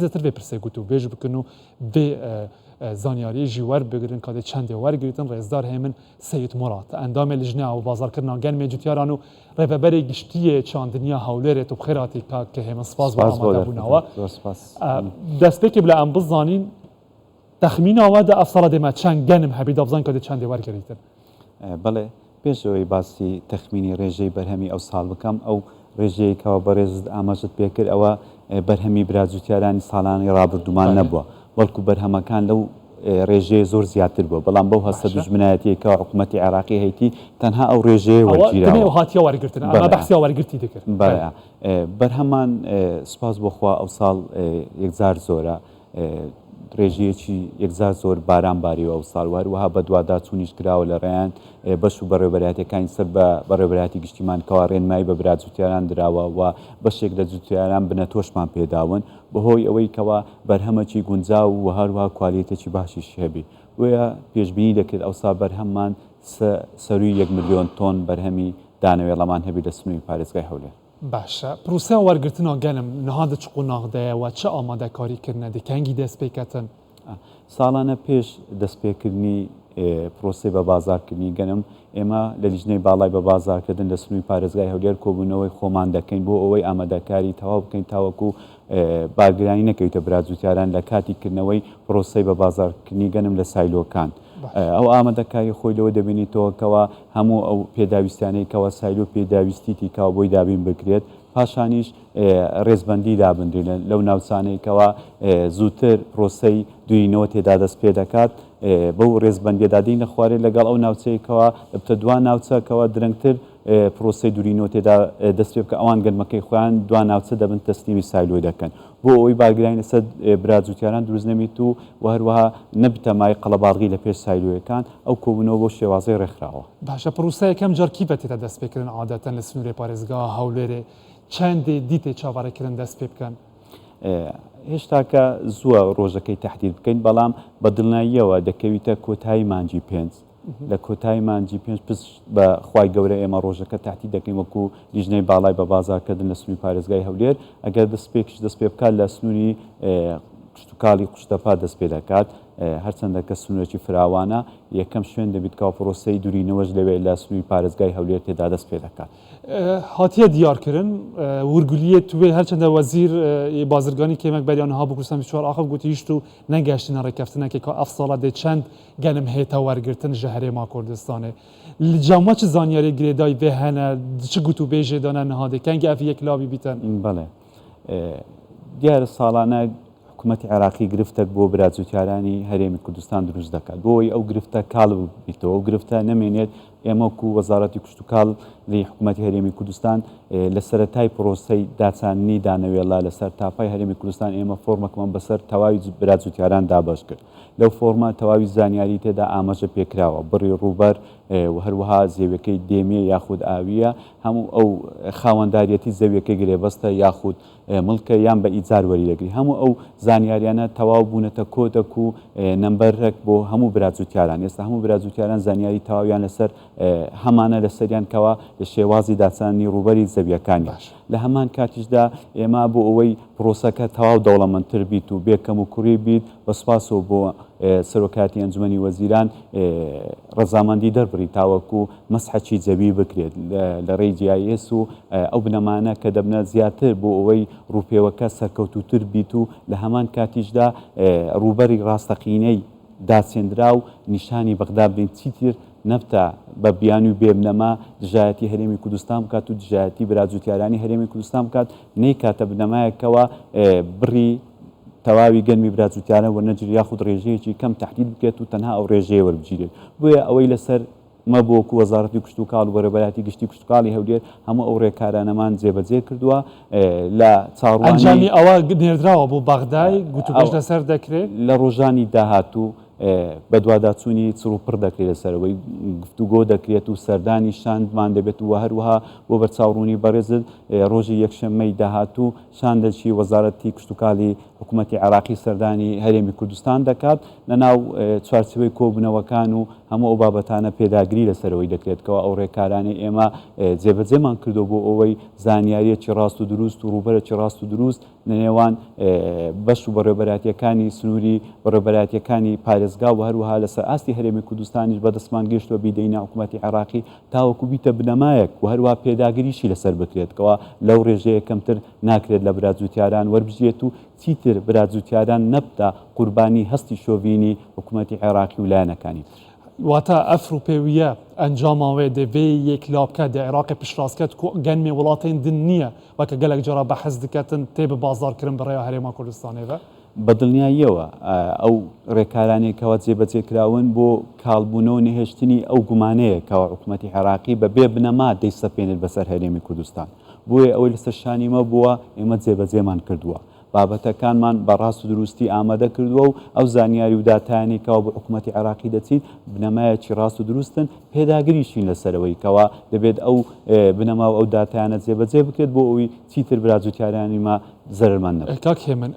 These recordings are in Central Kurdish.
زیاتر به پرسه گوتو بیج بکنو به زانیاری جوار بگیرن که چند وار گیرتن رزدار همین سید مراد اندام لجنه او بازار کردن گن میجوتیارانو رهبری گشتی چاندنیا حولره تو خیراتی که هم سپاس با آماده بوناوا دست بکی بلا ام بزانین تخمین آماده افصال دم چند گنم حبید افزان که چند وار گیرتن بله پێشەوەی باسی تەخمینی ڕێژەی بەرهەمی ئەو ساڵ بکەم ئەو ڕێژەیەکەوە بەڕێز ئاماژت پێکرد ئەوە بەرهەمی براجوتیارانی ساڵانی ڕابردوومان نەبووە بەڵکو بەرهەمەکان لەو ڕێژەیە زۆر زیاتر بووە بەڵام بەو هەستە دوژمنایەتیەکە حکوومەتی عێراقی هەیتی تەنها ئەو ڕێژەیە وەرگیراوە هاتیە وەرگرتن ئەمە بەحسی وەرگرتی دەکرد بەرهەمان سپاس بۆخوا ئەو ساڵ یەکجار زۆرە ڕێژەیەکی یەکجار زۆر باران باریەوە ئەو ساڵ وهروەها بە دوواداچوونیش کراوە لە ڕێیان بەش و بەڕێوەبەراتەکانی سەر بە بەڕێوەبەراتی گشتیمانکەوە ڕێنمایی بە براجوتیاران دراوە و بەشێک لە جوتیاران بنەتۆشمان پێداون بەهۆی ئەوەی کەوا بەرهەمەکی گونجاو و هەروەها کوالیتێکی باشیش هەبی وەیە پێشبینی دەکرد ئەوسا بەرهەممان سەروی 1 ملیۆن تۆن بەرهەمی دانەوێڵەمان هەبی لە سنووری پارێزگای هەولێر باشە پرۆسە وەرگرتنەوە گەنم نەهادە چ قۆناغدایەوە چه ئامادەکاریکردنە دەکەنگی دەست پێکەتن ساڵانە پێش دەستپێکردنی پرۆسی بە بازارکردنی گەنم ئێمە لە لیژنەی باڵای بە بازارکردن لە سنووری پارێزگای هەولێر کۆبوونەوەی خۆمان دەکەین بۆ ئەوەی ئامادەکاری تەواو بکەین تاوەکو بارگرانی نەکەویتە براجوتیاران لە کاتیکردنەوەی پرۆسی بە بازارکردنی گەنم لە سایلۆکان ئەو ئامادەکاری خۆی لەوە دەبینیتەوەکەوە هەموو ئەو پێداویستانەیەکەوە سایلۆ پێداویستی کاوە بۆی دابین بکرێت پاشانیش ڕێزبەندی دابدرێن لەو ناوچانەیەکەوە زووتر پرۆسەی دوینەوە تێدا دەست پێ دەکات بەو ڕێزبەندیدادی نەخوارێت لەگەڵ ئەو ناوچەیەکەوە بتە دوان ناوچەکەەوە درەنگتر پرۆسی دوورینەوە تێدا دەست پێ بکە ئەوان گەنمەکەی خۆیان دوان ناوچە دەبن تەسلیمی سایلۆ دەکەن بۆ ئەوەی بارگرانی لەسەر براجوتیاران دروست نەمیت و هەروەها نەبتەمای قەڵەباڵغی لە پێش سایلۆیەکان ئەو کۆبوونەوە بۆ شێوازەی ڕێکخراوە باشە پرۆسەیەکەم جار کی بەتێتە دەست پێکردن عادەتەن لە سنووری پارێزگا هەولێرێ چەندێ دیتێ چاوەڕێکردن دەست پێ بکەن هێشتاکە زووە ڕۆژەکەی تهدید بکەین بەڵام بە دڵنیاییەوە دەکەویتە کۆتایی مانجی 5 لە کۆتایی مانجی 5 پس بە خوای گەورە ئێمە ڕۆژەکە تهدید دەکەین وەکو لیژنەی باڵای بە بازارکردن لە سنووری پارێزگای هەولێر ئەگەر دەستپێکش دەست پێ بکات لە سنووری کشتتوکاڵی قوشتەپا دەست پێ دەکات هەرچەندە کە سنوورێکی فراوانە یەکەم شوێن دەبیت کاو پرۆسەی دوورینەوەش لەوێ لە سنووری پارێزگای هەولێر تێدا دەست پێ دەکات هاتیە دیارکردن ورگولیە توێ هەرچەندە وەزیر بازرگانی کێمەک بەریانها بکوستان 24 ئاخر گوتی هیچ و نەگەشتنە ڕێکەفتنەکە کە ئەف ساڵە دێ چەند گەنم هێتە وەرگرتن ژە هەرێما کوردستانê li cama çi zanyarê girêdayî vê hene çi gut û bêjê dane nihadê kengî ev yek lavî bîtin بەڵێ دیارە ساڵانە حکوومەتی عێراقی گرفتەک بۆ براجوتیارانی هەرێمی کوردستان دروست دەکات بۆی ئەو گرفتە کاڵ بیتەوە ئەو گرفتە نەمێنێت ئێمە و وەزارەتی کشتتوکاڵ لی حکوومەتی هەرێمی کوردستان لە سەرەتای پرۆسەی داچاننی دانەوێڵا لەسەر تاپای هەرێمی کوردستان ئێمە فۆرمەکەمان بەسەر تەواوی براجوتیاران دابش کرد لەو فۆرمە تەواوی زانیاری تێدا ئاماژە پێکراوە بڕی ڕووبەر و هەروەها زێویەکەی دێمێ یاخود ئاویە هەموو ئەو خاوەنداریەتی زەویەکەی گرێبەستە یاخود مڵکە یان بە ئیجار وەریدەگری هەموو ئەو زانیاریانە تەواو بوونەتە کۆتەک و نەمبەرێک بۆ هەموو براجوتیاران ئێستا هەموو براجوتیاران زانیاری تەواویان لەسەر هەمانە لە سەریان کەوا لە شێوازی داچانی ڕووبەری زەویەکانی لە هەمان کاتیشدا ئێمە بۆ ئەوەی پرۆسەکە تەواو دەوڵەمەندتر بیت و بێکەم و کوڕی بیت بە سوپاسەوە بۆ سەرۆکاتی ئەنجومەنی وەزیران ڕەزامەندی دەربڕی تاوەکو مەسحەکی جەوی بکرێت لە ڕێی GIS و ئەو بنەمانە کە دەبنە زیاتر بۆ ئەوەی ڕووپێوەکە سەرکەوتوتر بیت و لە هەمان کاتیشدا ڕووبەری ڕاستەقینەی داچێنرا و نیشانی بەغدا بین چیتر نەفتە بە بیانی و بێبنەما دژایەتی هەرێمی کوردستان بکات و دژایەتی براجوتیارانی هەرێمی کوردستان بکات نەی کاتە بنەمایەکەوە بڕی تەواوی گەنمی براجوتیارە وەرنەگیری یاخود ڕێژەیەکی کەم تهدید بکێت و تەنها ئەو ڕێژەیە وەربگیرێت بۆیە ئەوەی لەسەر مە بۆکو وەزارەتی کشتتوکاڵ و بەرەبەراتی گشتی کشتتوکاڵی هەولێر هەموو ئەو ڕێکارانەمان جێبەجێ کردووە لە چاڕوانی ئەوە نێردراوە بۆ بەغدای گوتوبێژ لەسەر دەکرێت لە ڕۆژانی داهاتوو بە دوواداچوونی چڕوپڕ دەکرێت لەسەرەوەی گفتوگۆ دەکرێت و سەردانی شاندمان دەبێت و هەروەها بۆ بەرچاوڕوونی بەڕێزت ڕۆژی یەکشەممەی داهاتوو شاندەکی وەزارەتی کشتتوکاڵی حکوومەتی عراقی سەردانی هەرێمی کوردستان دەکات لەناو چوارچوەی کۆبوونەوەکان و هەموو ئەو بابەتانە پێداگری لەسەرەوەی دەکرێتکەوە ئەو ڕێکارانی ئێمە جێبەجێمان کردو بۆ ئەوەی زانیاریەکی ڕاست و دروست و ڕوبەرێکی ڕاست و دروست لە نێوان بەش و بەڕێوەبەراتیەکانی سنووری بەڕێوەبەراتیەکانی پارێزگا و هەروەها لەسەر ئاستی هەرێمی کوردستانیش بەدەستمان گەشتووە بیدەینە حکوومەتی عراقی تاوەکو بیتە بنەمایەک و هەروە پێداگریشی لەسەر بکرێتکەوە لەو ڕێژەیە کەمتر ناکرێت لە براجوتیاران وەربژێت و چیتر براجوتیاران نەبدا قوربانی هەستی شۆڤینی حکوومەتی عێراقی و لایەنەکانی واتە ئەفروپێویە ئەنجاماوێ دەبێ یەک لابکە دە عێراقی پشتڕاستکەت گەنمێ وڵاتین دن نییە وەکە گەلێک جارا بە حەز دکەتن تێ بە بازارکردن بەڕێوە هەرێما کوردستانێوە بەدڵنیاییەوە ئەو ڕێکارانێکەوە جێبەجێکراون بۆ کاڵبوونەوە نهێشتنی ئەو گومانەیە کەەوە حکوومەتی عێراقی بە بێ بنەما دەیسەپێنێت بەسەر هەرێمی کوردستان بۆیە ئەوەی لەسەر شانیمە بووە ئێمە جێبەجێمان کردووە بابەتەکانمان بەڕاست و دروستی ئامادە کردووە و ئەو زانیاری و داتانێکەوە بە حکوومەتی عراقی دەچیت بنەمایەکی ڕاست و دروستن پێداگریشین لەسەرەوەی کەوا دەبێت ئەو بنەما و ئەو داتیانە جێبەجێ بکرێت بۆ ئەوی چیتر براجوتیارانیمە زەرمان نەبێت. کاک هێمن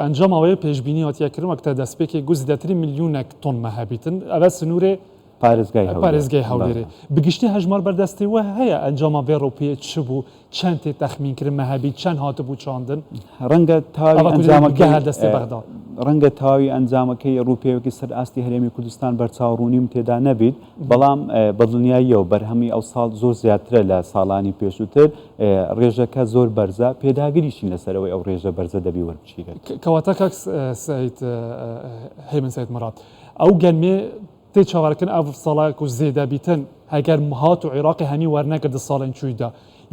ئەنجاماوەیە پێشبینی هاتیەکردن وەکتە دەستپێکی گوزدەتری میلیونێک تۆن مەهەبیتن ئەوە سنوورێ پارێزگای هەولێرێ بگشتی هەژمار بەردەستیوە هەیە ئەنجامە بێڕۆپێ چ بوو چەند تێ تەخمینکردن مەهەبی چەند هاتبوو چاندن ڕەنگە بەغدا ڕەنگە تاوی ئەنجامەکەی ڕوپێوەکی سەر ئاستی هەرێمی کوردستان بەرچاوڕوونیم تێدا نەبیت بەڵام بەدڵنیاییەوە بەرهەمی ئەو ساڵ زۆر زیاترە لە ساڵانی پێشووتر ڕێژەکە زۆر بەرزە پێداگریشین لەسەرەوەی ئەو ڕێژە بەرزە دەبی وەربچیرێت کەواتە کاک هێمن سەید مراد ئەو گەنمێ تێ چاوەڕێکردن ئەو ساڵایەک و زێدەبیتن هەگەر مهات و عێراقی هەمی وەرنەکردە ساڵێن چوویدا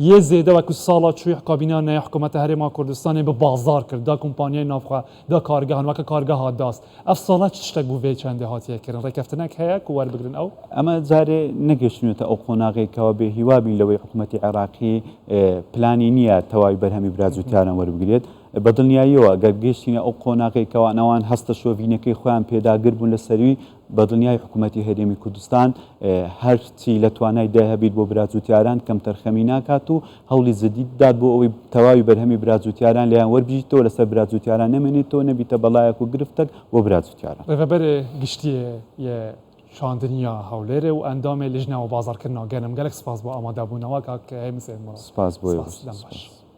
یە زێدە وەکو ساڵا چووی حکابینە نای حکوومەتە هەرێما کوردستانی بە بازار کرد دا کۆمپانیای ناوخوا دا کارگەهان وەکە کارگە هاتداست ئەف ساڵا چ شتێک بوو وێ چەندێ هاتیەکردن ڕێکەفتنەک هەیە و وەربگرن ئەو ئەمە جارێ نەگەشتنێتە ئەو قۆناغێکەوە بێ هیوابین لەوەی حکوومەتی عێراقی پلانی نییە تەواوی بەرهەمی براجوتیاران وەربگرێت بەدڵنیاییەوە گەر گەشتینە ئەو قۆناغێکەوە نەوان هەستە شۆڤینەکەی خۆیان پێداگر بوون لەسەروی بەدڵنیای حکوومەتی هەرێمی کوردستان هەرچی لە توانای داهەبیت بۆ براجوتیاران کەم تەرخەمی ناکات و هەوڵی زدید داد بۆ ئەوەی تەواوی بەرهەمی براجوتیاران لەیان وەربژیتەوە لەسەر براجوتیاران نەمێنێتەوە نەبیتە بەڵایەک و گرفتەک بۆ براجوتیاران ڕێڤەبەرێ گشتیە شاندنیا هەولێرێ و ئەندامێ لژنەوە بازارکردنەوە گەنم گەلێک سپاس بۆ ئامادەبوونەوە کاک هێمن سەید مراد سپاس بۆ